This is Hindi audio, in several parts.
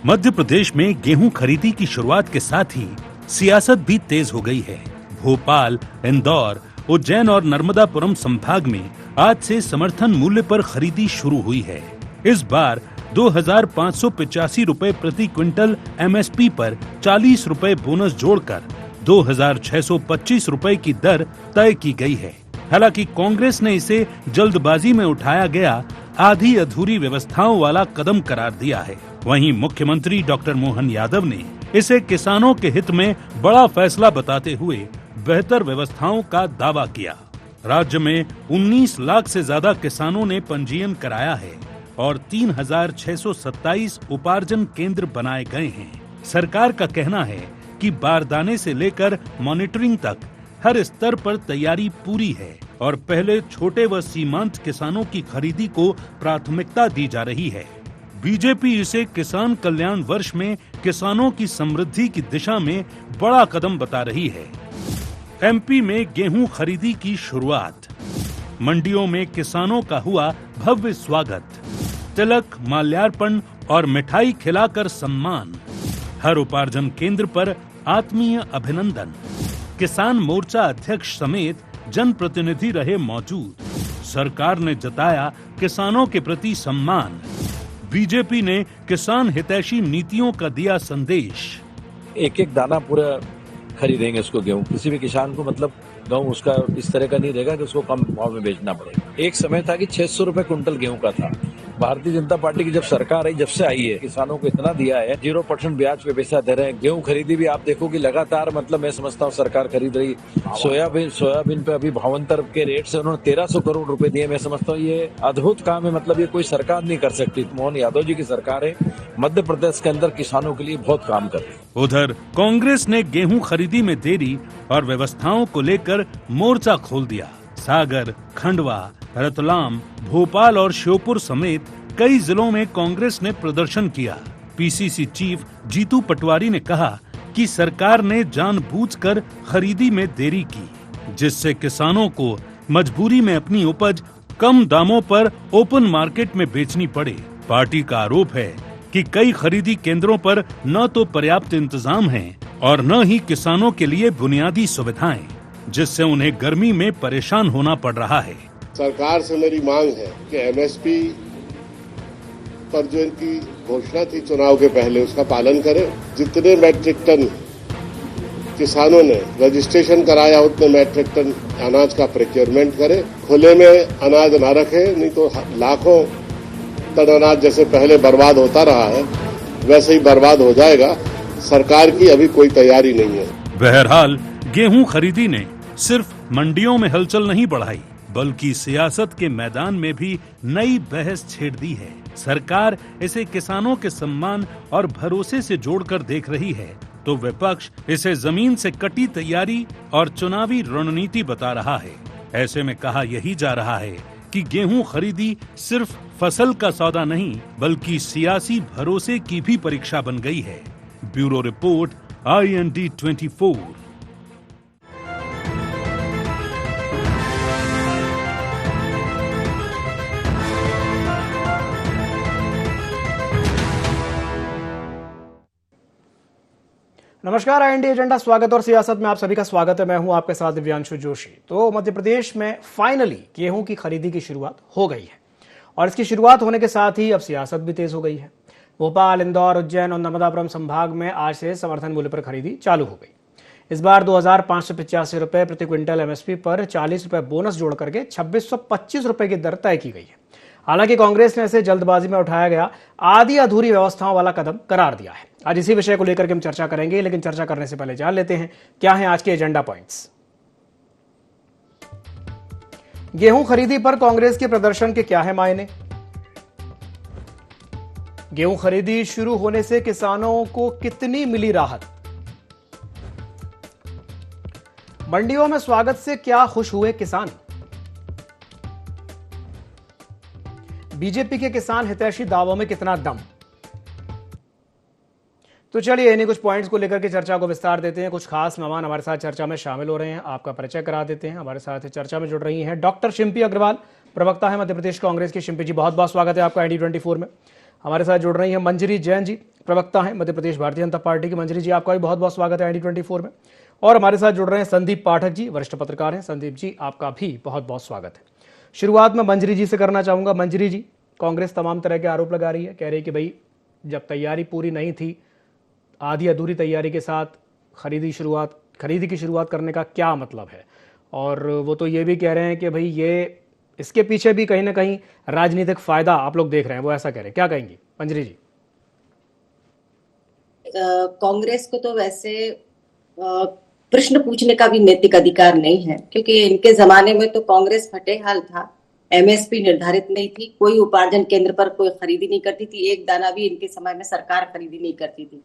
मध्य प्रदेश में गेहूं खरीदी की शुरुआत के साथ ही सियासत भी तेज हो गई है। भोपाल, इंदौर, उज्जैन और नर्मदापुरम संभाग में आज से समर्थन मूल्य पर खरीदी शुरू हुई है। इस बार 2,585 रुपए प्रति क्विंटल एमएसपी पर 40 रुपए बोनस जोड़कर 2,625 रुपए की दर तय की गई है। हालांकि कांग्रेस ने इसे जल्दबाजी में उठाया गया आधी अधूरी व्यवस्थाओं वाला कदम करार दिया है। वहीं मुख्यमंत्री डॉक्टर मोहन यादव ने इसे किसानों के हित में बड़ा फैसला बताते हुए बेहतर व्यवस्थाओं का दावा किया। राज्य में 19 लाख से ज्यादा किसानों ने पंजीयन कराया है और 3,627 उपार्जन केंद्र बनाए गए हैं। सरकार का कहना है कि बारदाने से लेकर मॉनिटरिंग तक हर स्तर पर तैयारी पूरी है और पहले छोटे व सीमांत किसानों की खरीदी को प्राथमिकता दी जा रही है। बीजेपी इसे किसान कल्याण वर्ष में किसानों की समृद्धि की दिशा में बड़ा कदम बता रही है। एमपी में गेहूं खरीदी की शुरुआत, मंडियों में किसानों का हुआ भव्य स्वागत, तिलक, माल्यार्पण और मिठाई खिलाकर सम्मान, हर उपार्जन केंद्र पर आत्मीय अभिनंदन, किसान मोर्चा अध्यक्ष समेत जनप्रतिनिधि रहे मौजूद, सरकार ने जताया किसानों के प्रति सम्मान, बीजेपी ने किसान हितैषी नीतियों का दिया संदेश। एक एक दाना पूरा खरीदेंगे उसको गेहूं, किसी भी किसान को मतलब गेहूं उसका इस तरह का नहीं रहेगा कि उसको कम भाव में बेचना पड़ेगा। एक समय था कि 600 रुपए क्विंटल गेहूं का था। भारतीय जनता पार्टी की जब सरकार आई, जब से आई है, किसानों को इतना दिया है, 0% ब्याज पे पैसा दे रहे हैं। गेहूं खरीदी भी आप देखो कि लगातार मतलब मैं समझता हूँ सरकार खरीद रही। सोयाबीन पे अभी भावांतर के रेट से उन्होंने 1300 करोड़ रुपए दिए। मैं समझता हूँ ये अद्भुत काम है, मतलब ये कोई सरकार नहीं कर सकती। मोहन यादव जी की सरकार है, मध्य प्रदेश के अंदर किसानों के लिए बहुत काम कर रही है। उधर कांग्रेस ने गेहूं खरीदी में देरी और व्यवस्थाओं को लेकर मोर्चा खोल दिया। सागर, खंडवा, रतलाम, भोपाल और श्योपुर समेत कई जिलों में कांग्रेस ने प्रदर्शन किया। पीसीसी चीफ जीतू पटवारी ने कहा कि सरकार ने जानबूझकर खरीदी में देरी की, जिससे किसानों को मजबूरी में अपनी उपज कम दामों पर ओपन मार्केट में बेचनी पड़े। पार्टी का आरोप है कि कई खरीदी केंद्रों पर न तो पर्याप्त इंतजाम है और न ही किसानों के लिए बुनियादी सुविधाएं, जिससे उन्हें गर्मी में परेशान होना पड़ रहा है। सरकार से मेरी मांग है कि एमएसपी पर जो इनकी घोषणा थी चुनाव के पहले, उसका पालन करें। जितने मैट्रिक टन किसानों ने रजिस्ट्रेशन कराया, उतने मैट्रिक टन अनाज का प्रोक्योरमेंट करें। खुले में अनाज न रखें, नहीं तो लाखों टन अनाज जैसे पहले बर्बाद होता रहा है वैसे ही बर्बाद हो जाएगा। सरकार की अभी कोई तैयारी नहीं है। बहरहाल गेहूं खरीदी ने सिर्फ मंडियों में हलचल नहीं बढ़ाई, बल्कि सियासत के मैदान में भी नई बहस छेड़ दी है। सरकार इसे किसानों के सम्मान और भरोसे से जोड़कर देख रही है, तो विपक्ष इसे जमीन से कटी तैयारी और चुनावी रणनीति बता रहा है। ऐसे में कहा यही जा रहा है कि गेहूं खरीदी सिर्फ फसल का सौदा नहीं, बल्कि सियासी भरोसे की भी परीक्षा बन गई है। Bureau report, IND 24। नमस्कार, IND एजेंडा स्वागत और सियासत में आप सभी का स्वागत है। मैं हूं आपके साथ दिव्यांशु जोशी। तो मध्य प्रदेश में फाइनली गेहूं की खरीदी की शुरुआत हो गई है और इसकी शुरुआत होने के साथ ही अब सियासत भी तेज हो गई है। भोपाल, इंदौर, उज्जैन और नर्मदापुरम संभाग में आज से समर्थन मूल्य पर खरीदी चालू हो गई। इस बार 2,585 रुपए प्रति क्विंटल एमएसपी पर 40 रुपए बोनस जोड़ करके 2,625 रुपए की दर तय की गई है। हालांकि कांग्रेस ने इसे जल्दबाजी में उठाया गया आधी अधूरी व्यवस्थाओं वाला कदम करार दिया है। आज इसी विषय को लेकर के हम चर्चा करेंगे, लेकिन चर्चा करने से पहले जान लेते हैं क्या है आज के एजेंडा पॉइंट्स। गेहूं खरीदी पर कांग्रेस के प्रदर्शन के क्या है मायने? गेहूं खरीदी शुरू होने से किसानों को कितनी मिली राहत? मंडियों में स्वागत से क्या खुश हुए किसान? बीजेपी के किसान हितैषी दावों में कितना दम? तो चलिए इन्हीं कुछ पॉइंट्स को लेकर के चर्चा को विस्तार देते हैं। कुछ खास मेहमान हमारे साथ चर्चा में शामिल हो रहे हैं, आपका परिचय करा देते हैं। हमारे साथ चर्चा में जुड़ रही हैं डॉक्टर शिम्पी अग्रवाल, प्रवक्ता है मध्य प्रदेश कांग्रेस की। शिम्पी जी, बहुत बहुत स्वागत है आपका IND 24 में। हमारे साथ जुड़ रही हैं मंजरी जैन जी, प्रवक्ता हैं मध्य प्रदेश भारतीय जनता पार्टी की। मंजरी जी, आपका भी बहुत बहुत स्वागत है ID24 में। और हमारे साथ जुड़ रहे हैं संदीप पाठक जी, वरिष्ठ पत्रकार हैं। संदीप जी, आपका भी बहुत बहुत स्वागत है। शुरुआत में मंजरी जी से करना चाहूंगा। मंजरी जी, कांग्रेस तमाम तरह के आरोप लगा रही है, कह रही है कि भाई जब तैयारी पूरी नहीं थी, आधी अधूरी तैयारी के साथ खरीदी की शुरुआत करने का क्या मतलब है। और वो तो ये भी कह रहे हैं कि भाई ये इसके पीछे भी कहीं ना कहीं राजनीतिक फायदा आप लोग देख रहे हैं, वो ऐसा कह रहे हैं। क्या कहेंगी मंजरी जी? कांग्रेस को तो वैसे प्रश्न पूछने का भी नैतिक अधिकार नहीं है, क्योंकि इनके जमाने में तो कांग्रेस फटेहाल था। एमएसपी निर्धारित नहीं थी, कोई उपार्जन केंद्र पर कोई खरीदी नहीं करती थी, एक दाना भी इनके समय में सरकार खरीदी नहीं करती थी।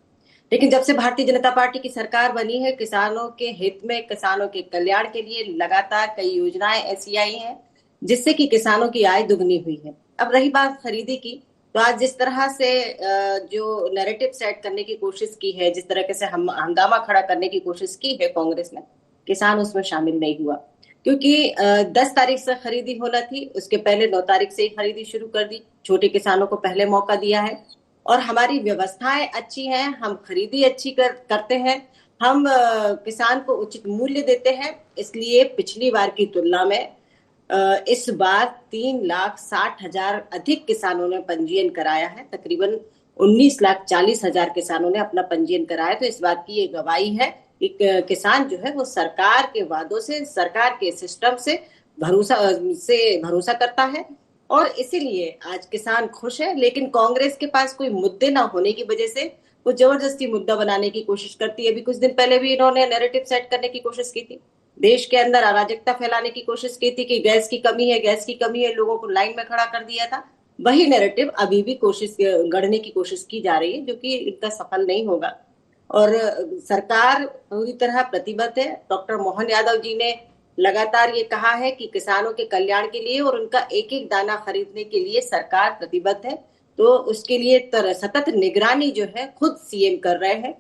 लेकिन जब से भारतीय जनता पार्टी की सरकार बनी है, किसानों के हित में, किसानों के कल्याण के लिए लगातार कई योजनाएं ऐसी आई हैं जिससे कि किसानों की आय दुगनी हुई है। अब रही बात खरीदी की, तो आज जिस तरह से जो नैरेटिव सेट करने की कोशिश की है, जिस तरह से हम हंगामा खड़ा करने की कोशिश की है कांग्रेस ने, किसान उसमें शामिल नहीं हुआ। क्योंकि 10 तारीख से खरीदी होना थी, उसके पहले 9 तारीख से ही खरीदी शुरू कर दी। छोटे किसानों को पहले मौका दिया है और हमारी व्यवस्थाएं अच्छी हैं, हम खरीदी अच्छी करते हैं, हम किसान को उचित मूल्य देते हैं। इसलिए पिछली बार की तुलना में इस बार 3,60,000 अधिक किसानों ने पंजीयन कराया है। तकरीबन 19,40,000 किसानों ने अपना पंजीयन कराया। तो इस बात की ये गवाही है कि किसान जो है वो सरकार के वादों से, सरकार के सिस्टम से भरोसा करता है और इसीलिए आज किसान खुश है। लेकिन कांग्रेस के पास कोई मुद्दे ना होने की वजह से वो जबरदस्ती मुद्दा बनाने की कोशिश करती है। अभी कुछ दिन पहले भी इन्होंने नैरेटिव सेट करने की कोशिश की थी, देश के अंदर अराजकता फैलाने की कोशिश की थी कि गैस की कमी है, लोगों को लाइन में खड़ा कर दिया था। वही नैरेटिव अभी भी गढ़ने की कोशिश की जा रही है, जो कि इनका सफल नहीं होगा। और सरकार पूरी तरह प्रतिबद्ध है। डॉक्टर मोहन यादव जी ने लगातार ये कहा है कि किसानों के कल्याण के लिए और उनका एक एक दाना खरीदने के लिए सरकार प्रतिबद्ध है। तो उसके लिए सतत निगरानी जो है खुद सीएम कर रहे हैं।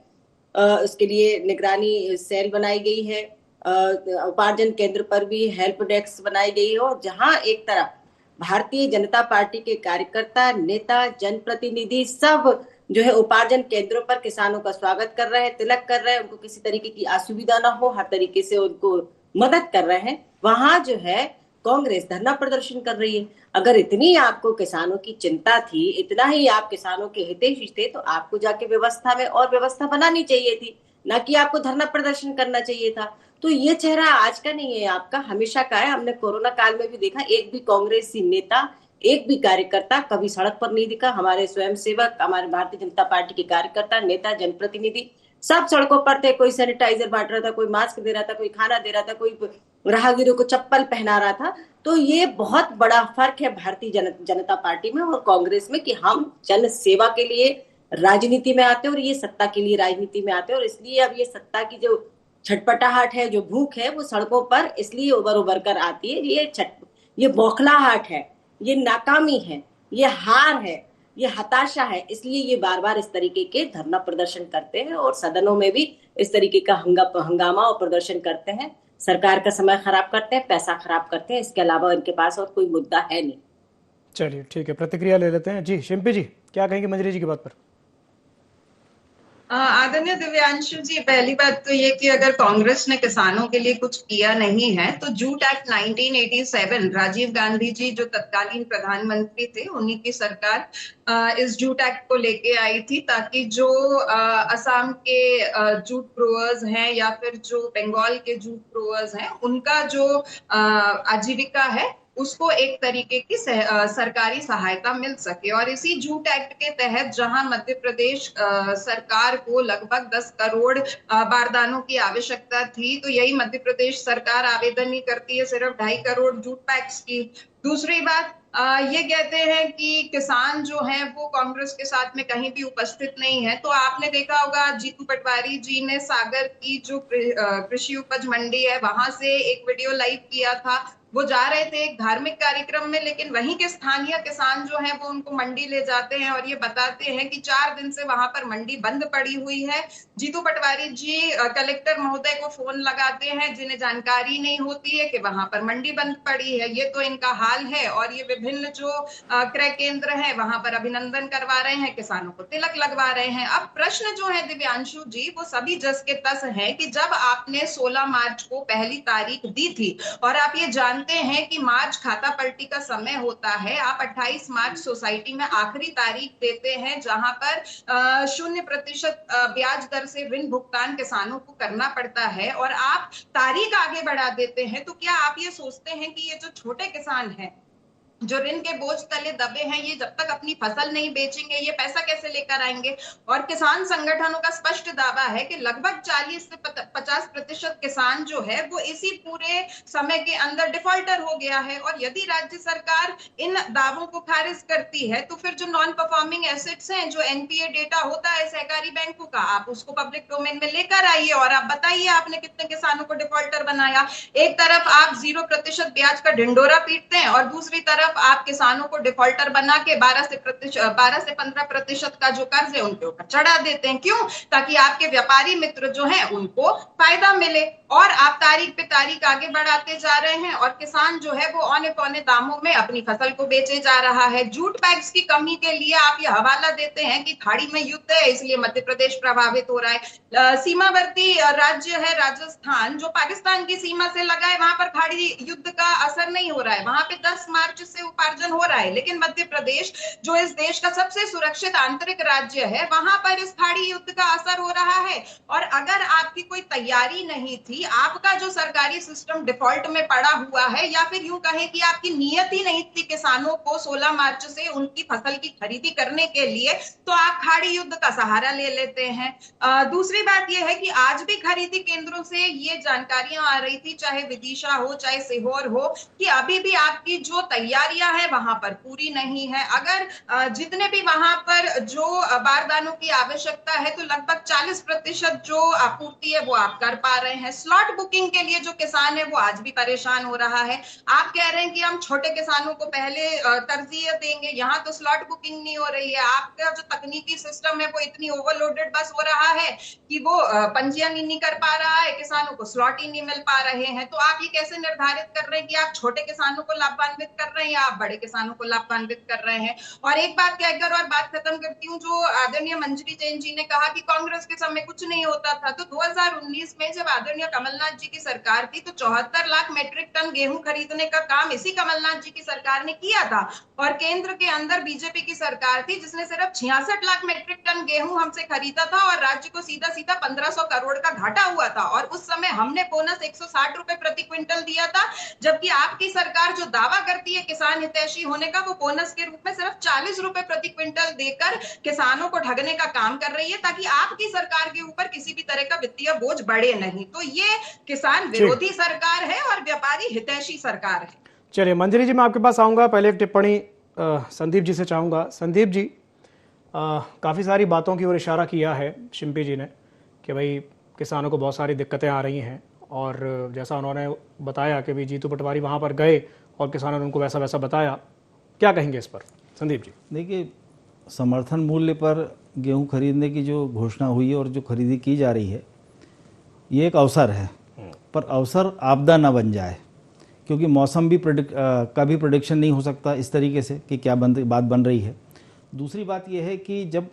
उसके लिए निगरानी सेल बनाई गई है, उपार्जन केंद्र पर भी हेल्प डेस्क बनाई गई है और जहां एक तरफ भारतीय जनता पार्टी के कार्यकर्ता, नेता, जनप्रतिनिधि सब जो है उपार्जन केंद्रों पर किसानों का स्वागत कर रहे हैं, तिलक कर रहे हैं, उनको किसी तरीके की असुविधा ना हो, हर तरीके से उनको मदद कर रहे हैं। वहां जो है कांग्रेस धरना प्रदर्शन कर रही है। अगर इतनी आपको किसानों की चिंता थी, इतना ही आप किसानों के हितैषी थे, तो आपको जाके व्यवस्था में और व्यवस्था बनानी चाहिए थी, ना कि आपको धरना प्रदर्शन करना चाहिए था। तो ये चेहरा आज का नहीं है, आपका हमेशा का है। हमने कोरोना काल में भी देखा, एक भी कांग्रेसी नेता, एक भी कार्यकर्ता कभी सड़क पर नहीं दिखा। हमारे स्वयंसेवक, हमारे भारतीय जनता पार्टी के कार्यकर्ता, नेता, जनप्रतिनिधि सब सड़कों पर थे। कोई सैनिटाइजर बांट रहा था, कोई मास्क दे रहा था, कोई खाना दे रहा था, कोई राहगीरों को चप्पल पहना रहा था। तो ये बहुत बड़ा फर्क है भारतीय जनता पार्टी में और कांग्रेस में कि हम जन सेवा के लिए राजनीति में आते हैं और ये सत्ता के लिए राजनीति में आते हैं। और इसलिए अब ये सत्ता की जो छटपटाहट है, जो भूख है, वो सड़कों पर इसलिए उभर कर आती है। ये बौखलाहट है, ये नाकामी है, ये हार है, ये हताशा है। इसलिए ये बार बार इस तरीके के धरना प्रदर्शन करते हैं और सदनों में भी इस तरीके का हंगामा और प्रदर्शन करते हैं। सरकार का समय खराब करते हैं, पैसा खराब करते हैं। इसके अलावा इनके पास और कोई मुद्दा है नहीं। चलिए ठीक है, प्रतिक्रिया ले लेते हैं। जी शिल्पी जी, क्या कहेंगे मंजरी जी की बात पर? आदरणीय दिव्यांशु जी, पहली बात तो ये कि अगर कांग्रेस ने किसानों के लिए कुछ किया नहीं है तो जूट एक्ट 1987, राजीव गांधी जी जो तत्कालीन प्रधानमंत्री थे, उन्हीं की सरकार इस जूट एक्ट को लेके आई थी ताकि जो असम के जूट ग्रोअर्स हैं या फिर जो बंगाल के जूट ग्रोअर्स हैं, उनका जो आजीविका है उसको एक तरीके की सरकारी सहायता मिल सके। और इसी जूट एक्ट के तहत जहां मध्य प्रदेश सरकार को लगभग 10 करोड़ बारदानों की आवश्यकता थी, तो यही मध्य प्रदेश सरकार आवेदन ही करती है सिर्फ 2.5 करोड़ जूट पैक्स की। दूसरी बात, ये कहते हैं कि किसान जो हैं वो कांग्रेस के साथ में कहीं भी उपस्थित नहीं है। तो आपने देखा होगा जीतू पटवारी जी ने सागर की जो कृषि उपज मंडी है वहां से एक वीडियो लाइव किया था वो जा रहे थे एक धार्मिक कार्यक्रम में, लेकिन वहीं के स्थानीय किसान जो हैं वो उनको मंडी ले जाते हैं और ये बताते हैं कि 4 दिन से वहां पर मंडी बंद पड़ी हुई है। जीतू पटवारी जी कलेक्टर महोदय को फोन लगाते हैं, जिन्हें जानकारी नहीं होती है कि वहां पर मंडी बंद पड़ी है। ये तो इनका हाल है। और ये विभिन्न जो क्रय केंद्र है वहां पर अभिनंदन करवा रहे हैं, किसानों को तिलक लगवा रहे हैं। अब प्रश्न जो है दिव्यांशु जी, वो सभी जस के तस है कि जब आपने 16 मार्च को पहली तारीख दी थी और आप ये जानते हैं कि मार्च खाता पलटी का समय होता है, आप 28 मार्च सोसाइटी में आखिरी तारीख देते हैं जहां पर 0% ब्याज दर से ऋण भुगतान किसानों को करना पड़ता है, और आप तारीख आगे बढ़ा देते हैं। तो क्या आप ये सोचते हैं कि ये जो छोटे किसान हैं जो ऋण के बोझ तले दबे हैं, ये जब तक अपनी फसल नहीं बेचेंगे ये पैसा कैसे लेकर आएंगे? और किसान संगठनों का स्पष्ट दावा है कि लगभग 40 से 50% किसान जो है वो इसी पूरे समय के अंदर डिफॉल्टर हो गया है। और यदि राज्य सरकार इन दावों को खारिज करती है तो फिर जो नॉन परफॉर्मिंग एसेट्स हैं, जो एनपीए डेटा होता है सहकारी बैंकों का, आप उसको पब्लिक डोमेन में लेकर आइए और आप बताइए आपने कितने किसानों को डिफॉल्टर बनाया। एक तरफ आप 0% ब्याज का ढिंडोरा पीटते हैं और दूसरी तरफ आप किसानों को डिफॉल्टर बना के 12 से 15% का जो कर्ज है उनके ऊपर चढ़ा देते हैं। क्यों? ताकि आपके व्यापारी मित्र जो हैं उनको फायदा मिले। और आप तारीख पे तारीख आगे बढ़ाते जा रहे हैं और किसान जो है वो औने पौने दामों में अपनी फसल को बेचे जा रहा है। जूट बैग्स की कमी के लिए आप ये हवाला देते हैं कि खाड़ी में युद्ध है इसलिए मध्य प्रदेश प्रभावित हो रहा है। सीमावर्ती राज्य है राजस्थान, जो पाकिस्तान की सीमा से लगा है, वहां पर खाड़ी युद्ध का असर नहीं हो रहा है, वहां पे 10 मार्च से उपार्जन हो रहा है। लेकिन मध्य प्रदेश जो इस देश का सबसे सुरक्षित आंतरिक राज्य है, वहां पर इस खाड़ी युद्ध का असर हो रहा है। और अगर आपकी कोई तैयारी नहीं थी, आपका जो सरकारी सिस्टम डिफॉल्ट में पड़ा हुआ है, या फिर यूं कहें कि आपकी नीयत ही नहीं थी किसानों को 16 मार्च से उनकी फसल की खरीदी करने के लिए, तो आप खाड़ी युद्ध का सहारा ले लेते हैं। दूसरी बात यह है कि आज भी खरीदी केंद्रों से ये जानकारियां आ रही थी, चाहे विदिशा हो चाहे सीहोर हो, कि अभी भी आपकी जो तैयारियां हैं वहां पर पूरी नहीं है। अगर जितने भी वहां पर जो बारदानों की आवश्यकता है तो लगभग 40% जो आपूर्ति है वो आप कर पा रहे हैं। स्लॉट बुकिंग के लिए जो किसान है वो आज भी परेशान हो रहा है। आप कह रहे हैं कि हम छोटे किसानों को पहले तरजीह देंगे, यहाँ तो स्लॉट बुकिंग नहीं हो रही है। आपका जो तकनीकी सिस्टम है वो इतनी ओवरलोडेड बस हो रहा है कि वो पंजीयन ही नहीं कर पा रहा है, किसानों को स्लॉट ही नहीं मिल पा रहे हैं। तो आप ये कैसे निर्धारित कर रहे हैं कि आप छोटे किसानों को लाभान्वित कर रहे हैं या आप बड़े किसानों को लाभान्वित कर रहे हैं? और एक बात कहकर और बात खत्म करती हूँ, जो आदरणीय मंजरी जैन जी ने कहा कि कांग्रेस के समय कुछ नहीं होता था, तो 2019 में जब आदरणीय कमलनाथ जी की सरकार थी तो 74 लाख मेट्रिक टन गेहूं खरीदने का काम इसी कमलनाथ जी की सरकार ने किया था। और केंद्र के अंदर बीजेपी की सरकार थी जिसने सिर्फ 66 लाख मेट्रिक टन गेहूं हमसे खरीदा था और राज्य को सीधा सीधा 1500 करोड़ का घाटा हुआ था। और उस समय हमने बोनस 160 रुपए प्रति क्विंटल दिया था, जबकि आपकी सरकार जो दावा करती है किसान हितैषी होने का, वो बोनस के रूप में सिर्फ 40 रुपए प्रति क्विंटल देकर किसानों को ठगने का काम कर रही है, ताकि आपकी सरकार के ऊपर किसी भी तरह का वित्तीय बोझ बढ़े नहीं। तो ये किसान विरोधी सरकार है और व्यापारी हितैषी सरकार है। चलिए मंजरी जी, मैं आपके पास आऊंगा। पहले एक टिप्पणी संदीप जी से चाहूंगा। संदीप जी, काफ़ी सारी बातों की ओर इशारा किया है शिंपी जी ने कि भाई किसानों को बहुत सारी दिक्कतें आ रही हैं, और जैसा उन्होंने बताया कि भाई जीतू पटवारी वहाँ पर गए और किसानों ने उनको वैसा वैसा बताया। क्या कहेंगे इस पर संदीप जी? देखिए, समर्थन मूल्य पर गेहूं खरीदने की जो घोषणा हुई है और जो खरीदी की जा रही है, ये एक अवसर है, पर अवसर आपदा ना बन जाए, क्योंकि मौसम भी का भी प्रेडिक्शन नहीं हो सकता इस तरीके से कि क्या बात बन रही है। दूसरी बात यह है कि जब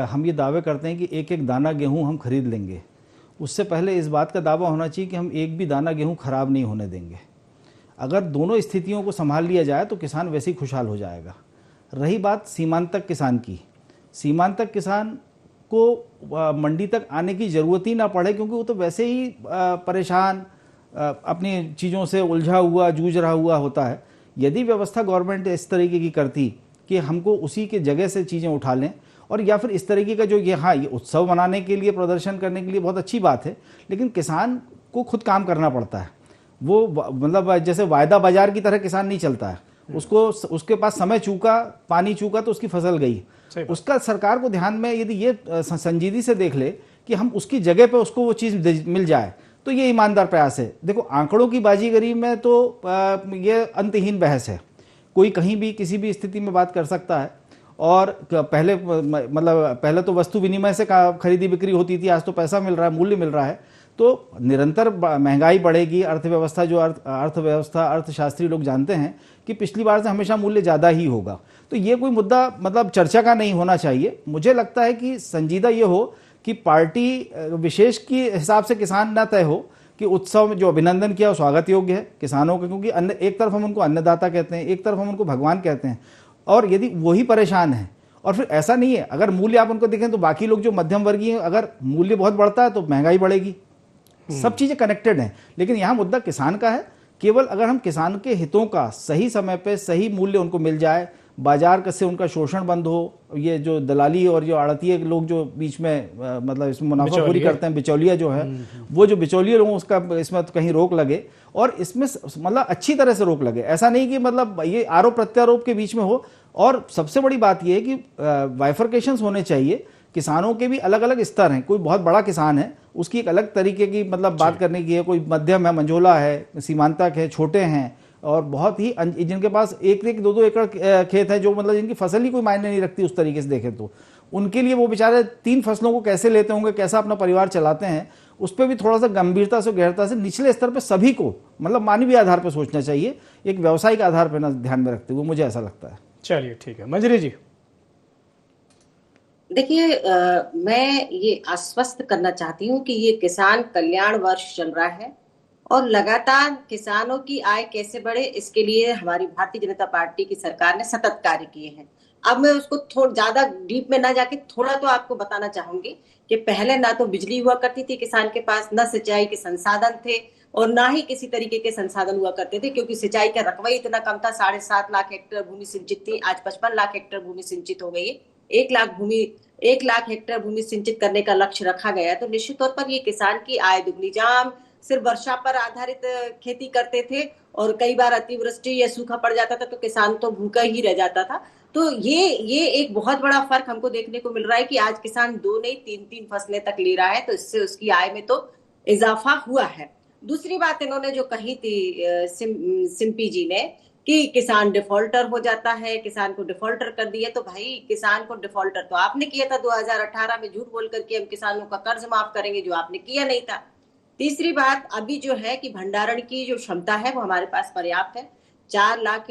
हम ये दावे करते हैं कि एक एक दाना गेहूं हम खरीद लेंगे, उससे पहले इस बात का दावा होना चाहिए कि हम एक भी दाना गेहूं खराब नहीं होने देंगे। अगर दोनों स्थितियों को संभाल लिया जाए तो किसान वैसे ही खुशहाल हो जाएगा। रही बात सीमांतक किसान की, सीमांतक किसान को मंडी तक आने की ज़रूरत ही ना पड़े, क्योंकि वो तो वैसे ही परेशान, अपनी चीज़ों से उलझा हुआ, जूझ रहा हुआ होता है। यदि व्यवस्था गवर्नमेंट इस तरीके की करती कि हमको उसी के जगह से चीज़ें उठा लें, और या फिर इस तरीके का जो ये उत्सव मनाने के लिए, प्रदर्शन करने के लिए बहुत अच्छी बात है, लेकिन किसान को खुद काम करना पड़ता है। वो मतलब जैसे वायदा बाजार की तरह किसान नहीं चलता है। उसके पास समय चूका, पानी चूका तो उसकी फसल गई। उसका सरकार को ध्यान में यदि ये संजीदगी से देख ले कि हम उसकी जगह पे उसको वो चीज़ मिल जाए, तो ये ईमानदार प्रयास है। देखो, आंकड़ों की बाजीगरी में तो ये अंतहीन बहस है, कोई कहीं भी किसी भी स्थिति में बात कर सकता है। और पहले मतलब पहले तो वस्तु विनिमय से खरीदी बिक्री होती थी, आज तो पैसा मिल रहा है, मूल्य मिल रहा है। तो निरंतर महंगाई बढ़ेगी, अर्थव्यवस्था जो अर्थव्यवस्था अर्थशास्त्री लोग जानते हैं कि पिछली बार से हमेशा मूल्य ज़्यादा ही होगा। तो ये कोई मुद्दा मतलब चर्चा का नहीं होना चाहिए। मुझे लगता है कि संजीदा ये हो कि पार्टी विशेष के हिसाब से किसान ना तय हो कि उत्सव में जो अभिनंदन किया वो स्वागत योग्य है किसानों का, क्योंकि एक तरफ हम उनको अन्नदाता कहते हैं, एक तरफ हम उनको भगवान कहते हैं। और यदि वही परेशान है, और फिर ऐसा नहीं है, अगर मूल्य आप उनको देखें तो बाकी लोग जो मध्यम वर्गीय हैं, अगर मूल्य बहुत बढ़ता है तो महंगाई बढ़ेगी। सब चीज़ें कनेक्टेड हैं। लेकिन यहाँ मुद्दा किसान का है। केवल अगर हम किसान के हितों का सही समय पे सही मूल्य उनको मिल जाए, बाजार से उनका शोषण बंद हो, ये जो दलाली और जो आड़तीय लोग जो बीच में मतलब इसमें मुनाफाखोरी करते हैं, बिचौलिया जो है, वो जो बिचौलिया लोगों उसका इसमें तो कहीं रोक लगे, और इसमें मतलब अच्छी तरह से रोक लगे। ऐसा नहीं कि मतलब ये आरोप प्रत्यारोप के बीच में हो। और सबसे बड़ी बात ये है कि बाइफरकेशंस होने चाहिए। किसानों के भी अलग अलग स्तर हैं। कोई बहुत बड़ा किसान है, उसकी एक अलग तरीके की मतलब बात करने की है, कोई मध्यम है, मंझोला है, सीमांतक है, छोटे हैं, और बहुत ही जिनके पास 1-1, 2-2 एकड़ खेत है, जो मतलब जिनकी फसल ही कोई मायने नहीं रखती उस तरीके से देखें तो उनके लिए वो बेचारे 3 फसलों को कैसे लेते होंगे, कैसा अपना परिवार चलाते हैं, उस पर भी थोड़ा सा गंभीरता से, गहरता से निचले स्तर पर सभी को मतलब मानवीय आधार पर सोचना चाहिए, एक व्यावसायिक आधार पर ना ध्यान में रखते हुए, मुझे ऐसा लगता है। चलिए ठीक है। मंजरी जी, देखिए, मैं ये आश्वस्त करना चाहती हूँ कि ये किसान कल्याण वर्ष चल रहा है और लगातार किसानों की आय कैसे बढ़े, इसके लिए हमारी भारतीय जनता पार्टी की सरकार ने सतत कार्य किए हैं। अब मैं उसको थोड़ा ज्यादा डीप में ना जाके थोड़ा तो आपको बताना चाहूंगी कि पहले ना तो बिजली हुआ करती थी किसान के पास, ना सिंचाई के संसाधन थे, और ना ही किसी तरीके के संसाधन हुआ करते थे, क्योंकि सिंचाई का रकबा इतना कम था। 7.5 लाख हेक्टेयर भूमि सिंचित थी, आज 55 लाख हेक्टेयर भूमि सिंचित हो गई है। 1 लाख हेक्टेयर भूमि सिंचित करने का लक्ष्य रखा गया है। तो निश्चित तौर पर ये किसान की आय दुगनी। जहां हम सिर्फ वर्षा पर आधारित खेती करते थे और कई बार अतिवृष्टि या सूखा पड़ जाता था तो किसान तो भूखा ही रह जाता था। तो ये एक बहुत बड़ा फर्क हमको देखने को मिल रहा है कि आज किसान 2 नहीं 3-3 फसलें तक ले रहा है, तो इससे उसकी आय में तो इजाफा हुआ है। दूसरी बात इन्होंने जो कही थी सिम्पी जी ने कि किसान डिफॉल्टर हो जाता है, किसान को डिफॉल्टर कर दिया, तो भाई किसान को डिफॉल्टर तो आपने किया था 2018 में, झूठ बोल करके हम किसानों का कर्ज माफ करेंगे, जो आपने किया नहीं था। तीसरी बात अभी जो है कि भंडारण की जो क्षमता है वो हमारे पास पर्याप्त है। 4 लाख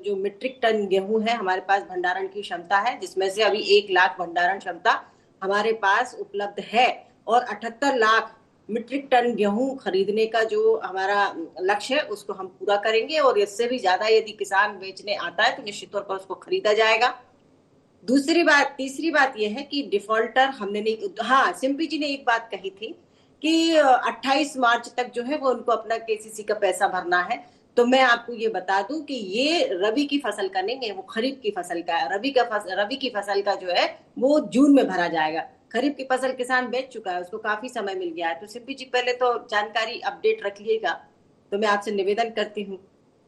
जो मीट्रिक टन गेहूं है हमारे पास भंडारण की क्षमता है, जिसमें से अभी 1 लाख भंडारण क्षमता हमारे पास उपलब्ध है, और 78 लाख मीट्रिक टन गेहूं खरीदने का जो हमारा लक्ष्य है उसको हम पूरा करेंगे, और इससे भी ज्यादा यदि किसान बेचने आता है तो निश्चित तौर पर उसको खरीदा जाएगा। तीसरी बात यह है कि डिफॉल्टर हमने नहीं, हाँ सिम्पी जी ने एक बात कही थी कि 28 मार्च तक जो है वो उनको अपना केसीसी का पैसा भरना है। तो मैं आपको ये बता दूं कि ये रबी की फसल का नहीं है, वो खरीफ की फसल का है। रबी की फसल का जो है वो जून में भरा जाएगा। खरीफ की फसल किसान बेच चुका है, उसको काफी समय मिल गया है। तो सिम्पी जी पहले तो जानकारी अपडेट रखिएगा। तो मैं आपसे निवेदन करती हूँ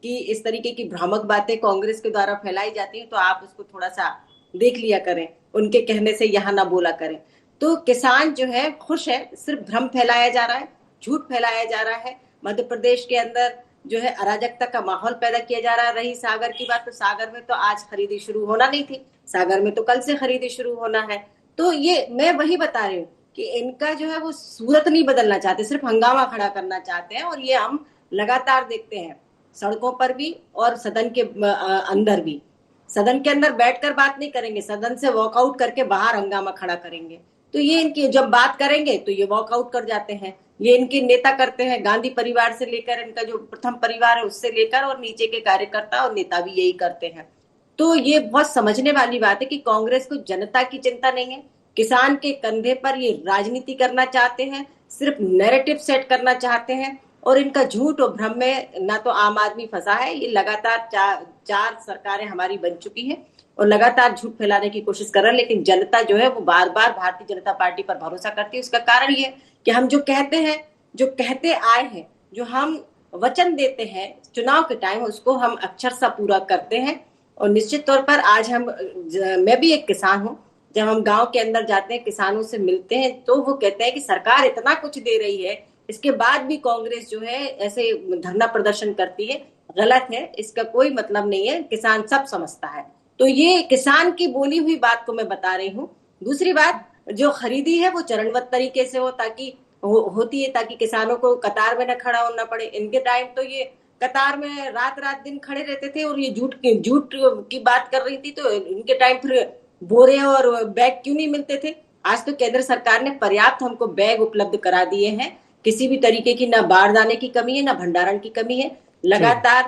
कि इस तरीके की भ्रामक बातें कांग्रेस के द्वारा फैलाई जाती हैं तो आप उसको थोड़ा सा देख लिया करें, उनके कहने से यहाँ ना बोला करें। तो किसान जो है खुश है, सिर्फ भ्रम फैलाया जा रहा है, झूठ फैलाया जा रहा है। मध्य प्रदेश के अंदर जो है अराजकता का माहौल पैदा किया जा रहा है। रही सागर की बात, तो सागर में तो आज खरीदी शुरू होना नहीं थी, सागर में तो कल से खरीदी शुरू होना है। तो ये मैं वही बता रही हूँ कि इनका जो है वो सूरत नहीं बदलना चाहते, सिर्फ हंगामा खड़ा करना चाहते हैं। और ये हम लगातार देखते हैं सड़कों पर भी और सदन के अंदर भी। सदन के अंदर बैठकर बात नहीं करेंगे, सदन से वॉकआउट करके बाहर हंगामा खड़ा करेंगे। तो ये इनकी जब बात करेंगे तो ये वॉकआउट कर जाते हैं। ये इनके नेता करते हैं, गांधी परिवार से लेकर इनका जो प्रथम परिवार है उससे लेकर और नीचे के कार्यकर्ता और नेता भी यही करते हैं। तो ये बहुत समझने वाली बात है कि कांग्रेस को जनता की चिंता नहीं है, किसान के कंधे पर ये राजनीति करना चाहते हैं, सिर्फ नैरेटिव सेट करना चाहते हैं। और इनका झूठ और भ्रम में ना तो आम आदमी फंसा है, ये लगातार 4 सरकारें हमारी बन चुकी हैं और लगातार झूठ फैलाने की कोशिश कर रहे हैं। लेकिन जनता जो है वो बार बार भारतीय जनता पार्टी पर भरोसा करती है। उसका कारण ये कि हम जो कहते हैं, जो कहते आए हैं, जो हम वचन देते हैं चुनाव के टाइम, उसको हम अक्षरशः पूरा करते हैं। और निश्चित तौर पर आज मैं भी एक किसान हूँ, जब हम गांव के अंदर जाते हैं, किसानों से मिलते हैं, तो वो कहते हैं कि सरकार इतना कुछ दे रही है इसके बाद भी कांग्रेस जो है ऐसे धरना प्रदर्शन करती है, गलत है। इसका कोई मतलब नहीं है, किसान सब समझता है। तो ये किसान की बोली हुई बात को मैं बता रही हूँ। दूसरी बात, जो खरीदी है वो चरणबद्ध तरीके से हो, ताकि होती है ताकि किसानों को कतार में न खड़ा होना पड़े। इनके टाइम तो ये कतार में रात रात दिन खड़े रहते थे, और ये झूठ की बात कर रही थी, तो इनके टाइम फिर बोरे और बैग क्यों नहीं मिलते थे? आज तो केंद्र सरकार ने पर्याप्त हमको बैग उपलब्ध करा दिए हैं। किसी भी तरीके की ना बारदाने की कमी है, ना भंडारण की कमी है। लगातार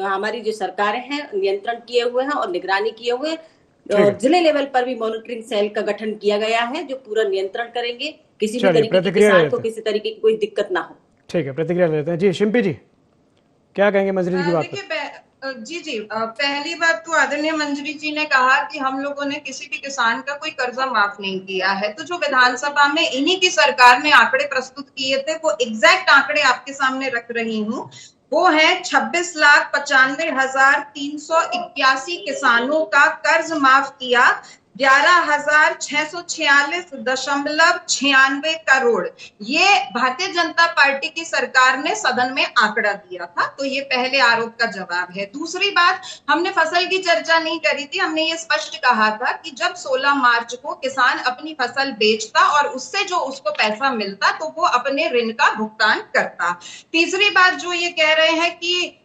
हमारी जो सरकारें हैं नियंत्रण किए हुए हैं और निगरानी किए हुए हैं। जिले लेवल पर भी मॉनिटरिंग सेल का गठन किया गया है, जो पूरा नियंत्रण करेंगे, किसी भी तरीके की किसान को किसी तरीके की कोई दिक्कत ना हो। ठीक है, प्रतिक्रिया लेते हैं। जी शिल्पी जी, क्या कहेंगे मंजरी जी की बात पर? जी पहली बात तो आदरणीय मंजरी जी ने कहा कि हम लोगों ने किसी भी किसान का कोई कर्जा माफ नहीं किया है। तो जो विधानसभा में इन्हीं की सरकार ने आंकड़े प्रस्तुत किए थे, वो एग्जैक्ट आंकड़े आपके सामने रख रही हूँ। वो है 26,95,381 किसानों का कर्ज माफ किया, 11,646.96 करोड़। ये भारतीय जनता पार्टी की सरकार ने सदन में आंकड़ा दिया था। तो ये पहले आरोप का जवाब है। दूसरी बात, हमने फसल की चर्चा नहीं करी थी। हमने ये स्पष्ट कहा था कि जब 16 मार्च को किसान अपनी फसल बेचता और उससे जो उसको पैसा मिलता, तो वो अपने ऋण का भुगतान करता। तीसरी बात जो ये कह रहे हैं कि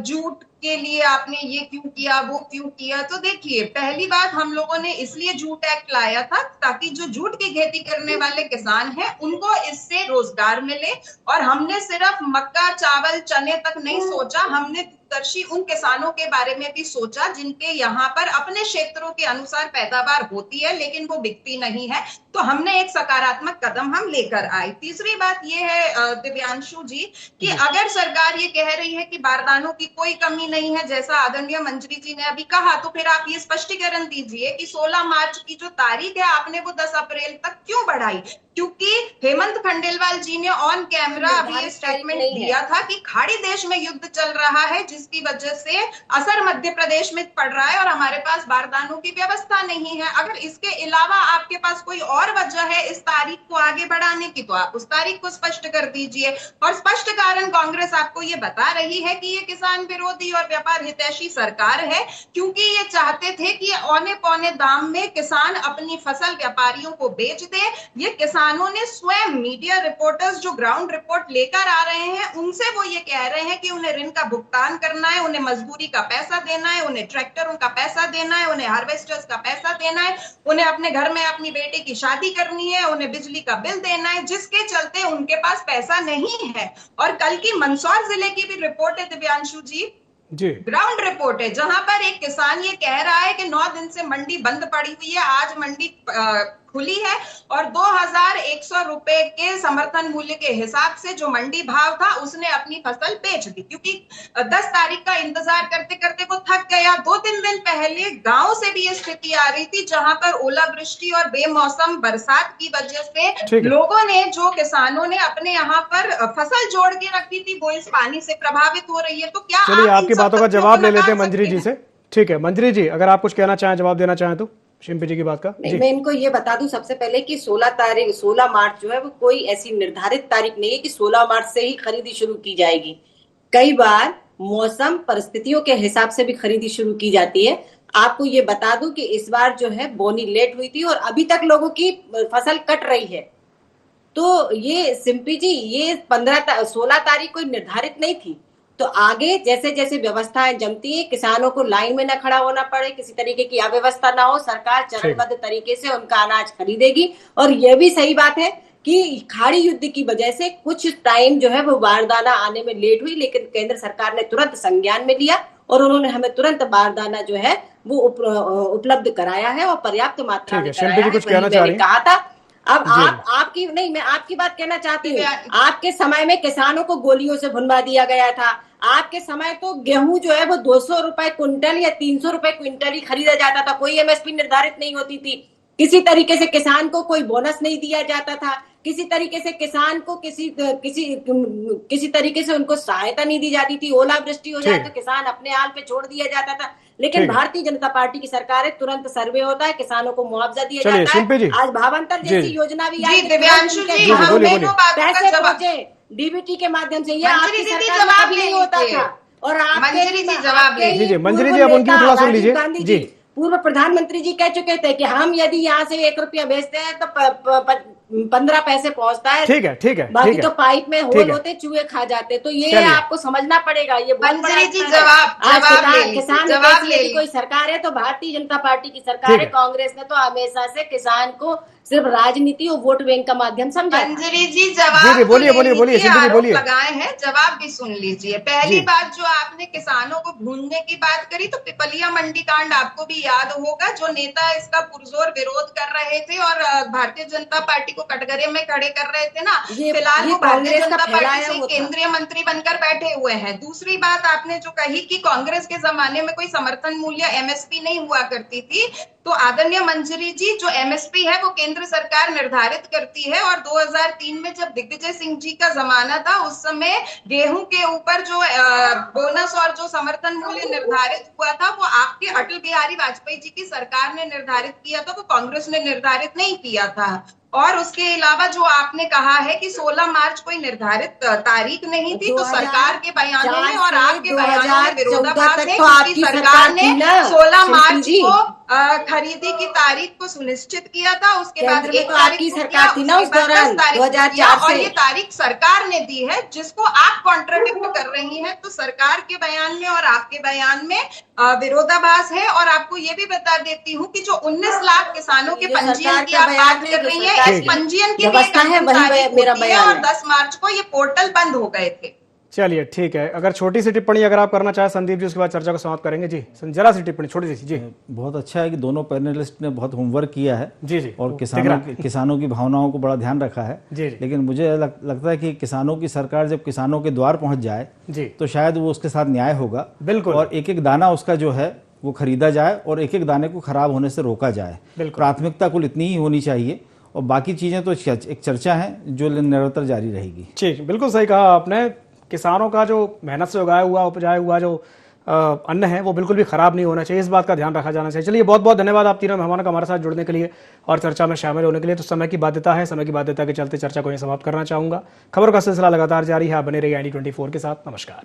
जूट के लिए आपने ये क्यों किया, वो क्यों किया, तो देखिए, पहली बात, हम लोगों ने इसलिए जूट एक्ट लाया था ताकि जो जूट की खेती करने वाले किसान हैं उनको इससे रोजगार मिले। और हमने सिर्फ मक्का, चावल, चने तक नहीं सोचा, हमने दूरदर्शी उन किसानों के बारे में भी सोचा जिनके यहाँ पर अपने क्षेत्रों के अनुसार पैदावार होती है लेकिन वो बिकती नहीं है। तो हमने एक सकारात्मक कदम हम लेकर आए। तीसरी बात ये है दिव्यांशु जी कि अगर सरकार ये कह रही है कि बारदानों की कोई कमी नहीं है, जैसा आदरणीय मंजरी जी ने अभी कहा, तो फिर आप ये स्पष्टीकरण दीजिए कि 16 मार्च की जो तारीख है आपने वो 10 अप्रैल तक क्यों बढ़ाई? क्योंकि हेमंत खंडेलवाल जी ने ऑन कैमरा अभी ये स्टेटमेंट दिया था कि खाड़ी देश में युद्ध चल रहा है, जिसकी वजह से असर मध्य प्रदेश में पड़ रहा है और हमारे पास बारदानों की व्यवस्था नहीं है। अगर इसके अलावा आपके पास कोई और वजह है इस तारीख को आगे बढ़ाने की, तो आप उस तारीख को स्पष्ट कर दीजिए। और स्पष्ट कारण कांग्रेस आपको ये बता रही है कि ये किसान विरोधी और व्यापार हितैषी सरकार है, क्योंकि ये चाहते थे कि औने पौने दाम में किसान अपनी फसल व्यापारियों को बेच दे। ये किसानों ने स्वयं, मीडिया रिपोर्टर्स जो ग्राउंड रिपोर्ट लेकर आ रहे हैं, उनसे वो ये कह रहे हैं कि उन्हें ऋण का भुगतान करना है, उन्हें मजदूरी का पैसा देना है, उन्हें ट्रैक्टरों का पैसा देना है, उन्हें हार्वेस्टर्स का पैसा देना है, उन्हें अपने घर में अपनी बेटी की शादी करनी है, उन्हें बिजली का बिल देना है, जिसके चलते उनके पास पैसा नहीं है। और कल की मंदसौर जिले की भी रिपोर्ट है दिव्यांशु जी, ग्राउंड रिपोर्ट है, जहां पर एक किसान ये कह रहा है कि 9 दिन से मंडी बंद पड़ी हुई है, आज मंडी खुली है और 2,100 रुपए के समर्थन मूल्य के हिसाब से जो मंडी भाव था उसने अपनी फसल बेच दी, क्योंकि 10 तारीख का इंतजार करते करते वो थक गया। 2-3 दिन पहले गांव से भी ये स्थिति आ रही थी जहां पर ओलावृष्टि और बेमौसम बरसात की वजह से लोगों ने, जो किसानों ने अपने यहाँ पर फसल जोड़ के रखी थी, वो इस पानी से प्रभावित हो रही है। तो क्या चलिए आपकी बातों का जवाब ले लेते हैं मंजरी जी से। ठीक है मंजरी जी, अगर आप कुछ कहना चाहें, जवाब देना चाहें तो शिल्पी जी की बात का। मैं इनको ये बता दूं सबसे पहले कि 16 मार्च जो है वो कोई ऐसी निर्धारित तारीख नहीं है कि 16 मार्च से ही खरीदी शुरू की जाएगी। कई बार मौसम परिस्थितियों के हिसाब से भी खरीदी शुरू की जाती है। आपको ये बता दूं कि इस बार जो है बोनी लेट हुई थी और अभी तक लोगों की फसल कट रही है। तो ये सिंपी जी, ये 16 तारीख कोई निर्धारित नहीं थी। तो आगे जैसे जैसे व्यवस्थाएं जमती है, किसानों को लाइन में न खड़ा होना पड़े, किसी तरीके की अव्यवस्था ना हो, सरकार चरणबद्ध तरीके से उनका अनाज खरीदेगी। और यह भी सही बात है कि खाड़ी युद्ध की वजह से कुछ टाइम जो है वो बारदाना आने में लेट हुई, लेकिन केंद्र सरकार ने तुरंत संज्ञान में लिया और उन्होंने हमें तुरंत बारदाना जो है वो उपलब्ध कराया है और पर्याप्त मात्रा में कराया है। कुछ कहना चाह रही हैं? कहा था। अब आपकी नहीं, मैं आपकी बात कहना चाहती हूँ। आपके समय में किसानों को गोलियों से भुनवा दिया गया था। आपके समय तो गेहूं जो है वो 200 रुपए क्विंटल या 300 रुपए क्विंटल ही खरीदा जाता था, कोई एमएसपी निर्धारित नहीं होती थी, किसी तरीके से किसान को कोई बोनस नहीं दिया जाता था, किसी तरीके से किसान को किसी तरीके से उनको सहायता नहीं दी जाती थी। ओलावृष्टि हो जाए तो किसान अपने हाल पे छोड़ दिया जाता था। लेकिन भारतीय जनता पार्टी की सरकार है, तुरंत सर्वे होता है, किसानों को मुआवजा दिया जाता है। आज भावांतर जैसी योजना भी आई, दिव्यांशु जी, पैसे पहुंचे डीबीटी के माध्यम से। ये आपकी सरकार में कभी नहीं होता था। और मंजरी जी जवाब लीजिए। मंजरी जी, अब उनकी थोड़ा सुन लीजिए। गांधी जी पूर्व प्रधानमंत्री जी कह चुके थे कि हम यदि यहाँ से 1 रुपया भेजते हैं तो 15 पैसे पहुंचता है। ठीक है बाकी तो पाइप में होल होते, चुहे खा जाते। तो ये आपको समझना पड़ेगा। ये मंजरी जी जवाब किसान यदि कोई सरकार है तो भारतीय जनता पार्टी की सरकार है। कांग्रेस ने तो हमेशा से किसान को सिर्फ राजनीति और वोट बैंक का माध्यम समझा। मंजरी जी जवाब बोलिए लगाए हैं, जवाब भी सुन लीजिए। पहली बात, जो आपने किसानों को भूनने की बात करी, तो पिपलिया मंडी कांड आपको भी याद होगा। जो नेता इसका पुरजोर विरोध कर रहे थे और भारतीय जनता पार्टी को कटघरे में खड़े कर रहे थे ना, फिलहाल वो भारतीय जनता पार्टी से केंद्रीय मंत्री बनकर बैठे हुए हैं। दूसरी बात आपने जो कही कि कांग्रेस के जमाने में कोई समर्थन मूल्य एमएसपी नहीं हुआ करती थी, तो आदरणीय मंजरी जी, जो एमएसपी है वो केंद्र सरकार निर्धारित करती है। और 2003 में जब दिग्विजय सिंह जी का जमाना था, उस समय गेहूं के ऊपर जो बोनस और जो समर्थन मूल्य निर्धारित हुआ था, वो आपके अटल बिहारी वाजपेयी जी की सरकार ने निर्धारित किया था, वो कांग्रेस ने निर्धारित नहीं किया था। और उसके अलावा जो आपने कहा है कि 16 मार्च कोई निर्धारित तारीख नहीं थी, तो सरकार के बयानों में और आपके बयानों में विरोधाभास है, क्योंकि सरकार ने 16 मार्च को खरीदी की तारीख को सुनिश्चित किया था। उसके बाद 1 तारीख की सरकार थी ना उस दौरान 2004 और ये तारीख सरकार ने दी है, जिसको आप कॉन्ट्राडिक्ट कर रही हैं। तो सरकार के बयान में और आपके बयान में विरोधाभास है। और आपको ये भी बता देती हूँ कि जो 19 लाख किसानों के पंजीयन की आप बात कर रही है, इस पंजीयन के लिए मेरा बयान, और 10 मार्च को ये पोर्टल बंद हो गए थे। चलिए ठीक है, अगर छोटी सी टिप्पणी अगर आप करना चाहे संदीप जी, उसके बाद चर्चा को समाप्त करेंगे। जी जरा सी टिप्पणी छोटी सी। जी बहुत अच्छा है कि दोनों पैनलिस्ट ने बहुत होमवर्क किया है। जी और किसानों की भावनाओं को बड़ा ध्यान रखा है। लेकिन मुझे लगता है कि किसानों की सरकार जब किसानों के द्वार पहुंच जाए तो शायद वो उसके साथ न्याय होगा। बिल्कुल। और एक एक दाना उसका जो है वो खरीदा जाए और एक एक दाने को खराब होने से रोका जाए। प्राथमिकता कुल इतनी ही होनी चाहिए, और बाकी चीजें तो एक चर्चा है जो निरंतर जारी रहेगी। ठीक, बिल्कुल सही कहा आपने। किसानों का जो मेहनत से उपजाया हुआ जो अन्न है वो बिल्कुल भी खराब नहीं होना चाहिए, इस बात का ध्यान रखा जाना चाहिए। चलिए बहुत बहुत धन्यवाद आप तीनों मेहमानों का हमारे साथ जुड़ने के लिए और चर्चा में शामिल होने के लिए। तो समय की बाध्यता है, समय की बाध्यता के चलते चर्चा को यहीं समाप्त करना चाहूंगा। खबरों का सिलसिला लगातार जारी है, आप बने रहिए ID24 के साथ। नमस्कार।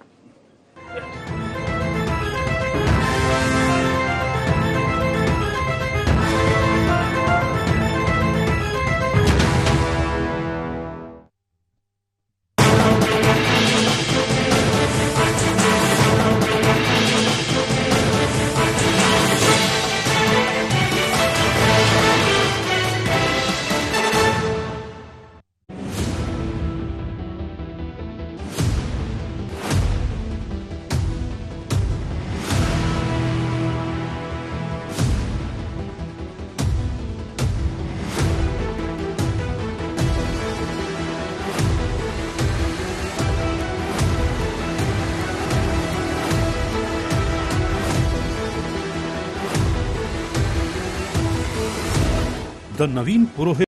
द नवीन पुरोहित